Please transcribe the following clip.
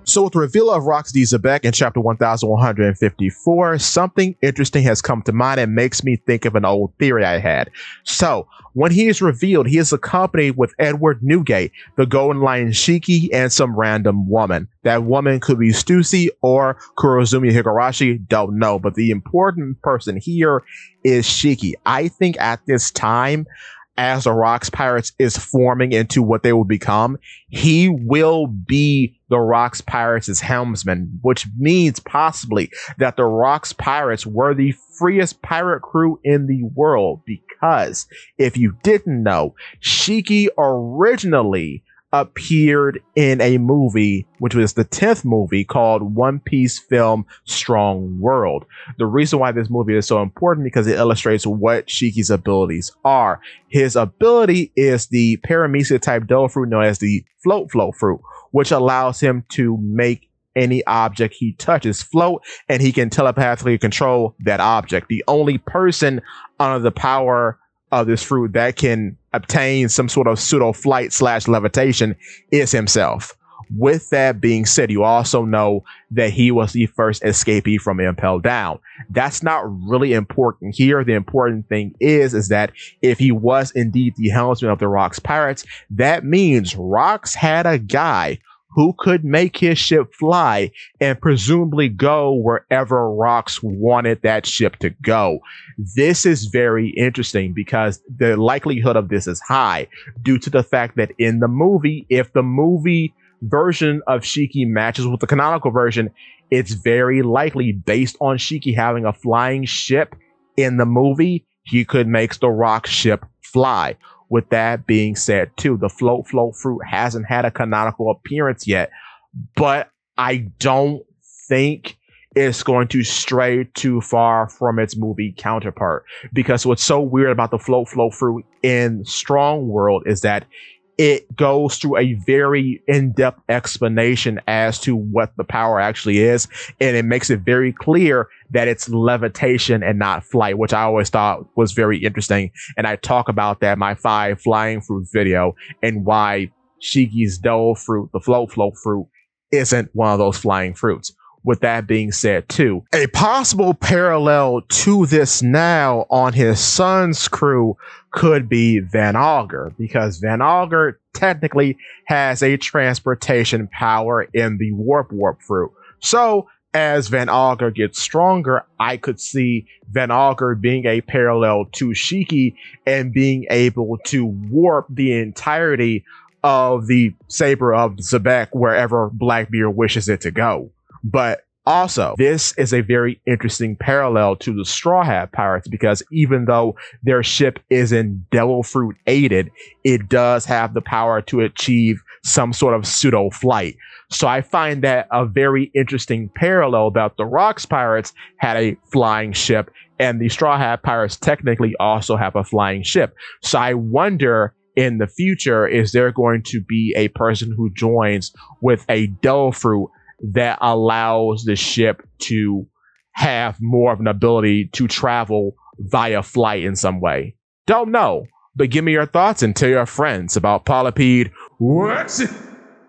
So with the reveal of Rox D. Xebec in chapter 1154, something interesting has come to mind and makes me think of an old theory I had. So when he is revealed, he is accompanied with Edward Newgate, the Golden Lion Shiki, and some random woman. That woman could be Stussy or Kurozumi Higurashi, don't know, but the important person here is Shiki. I think at this time, as the Rox Pirates is forming into what they will become, he will be the Rox Pirates' helmsman, which means possibly that the Rox Pirates were the freest pirate crew in the world. Because if you didn't know, Shiki originally appeared in a movie, which was the 10th movie, called One Piece film Strong World. The reason why this movie is so important because it illustrates what Shiki's abilities are. His ability is the paramecia type devil fruit known as the float fruit, which allows him to make any object he touches float, and he can telepathically control that object. The only person under the power of this fruit that can obtain some sort of pseudo flight / levitation is himself. With that being said, you also know that he was the first escapee from Impel Down. That's not really important here. The important thing is that if he was indeed the helmsman of the Rox Pirates, that means Rox had a guy who could make his ship fly and presumably go wherever Rox wanted that ship to go. This is very interesting because the likelihood of this is high due to the fact that in the movie, if the movie version of Shiki matches with the canonical version, it's very likely, based on Shiki having a flying ship in the movie, he could make the Rox ship fly. With that being said, too, the float fruit hasn't had a canonical appearance yet, but I don't think it's going to stray too far from its movie counterpart. Because what's so weird about the float fruit in Strong World is that it goes through a very in-depth explanation as to what the power actually is, and it makes it very clear that it's levitation and not flight, which I always thought was very interesting. And I talk about that in my 5 flying fruit video, and why Shiki's devil fruit, the float fruit, isn't one of those flying fruits. With that being said, too, a possible parallel to this now on his son's crew could be Van Augur, because Van Augur technically has a transportation power in the warp fruit. So as Van Augur gets stronger, I could see Van Augur being a parallel to Shiki and being able to warp the entirety of the Saber of Xebec wherever Blackbeard wishes it to go. But also, this is a very interesting parallel to the Straw Hat Pirates, because even though their ship isn't devil fruit aided, it does have the power to achieve some sort of pseudo flight. So I find that a very interesting parallel, that the Rox Pirates had a flying ship and the Straw Hat Pirates technically also have a flying ship. So I wonder, in the future, is there going to be a person who joins with a devil fruit that allows the ship to have more of an ability to travel via flight in some way? Don't know, but give me your thoughts and tell your friends about Polypede. What's it?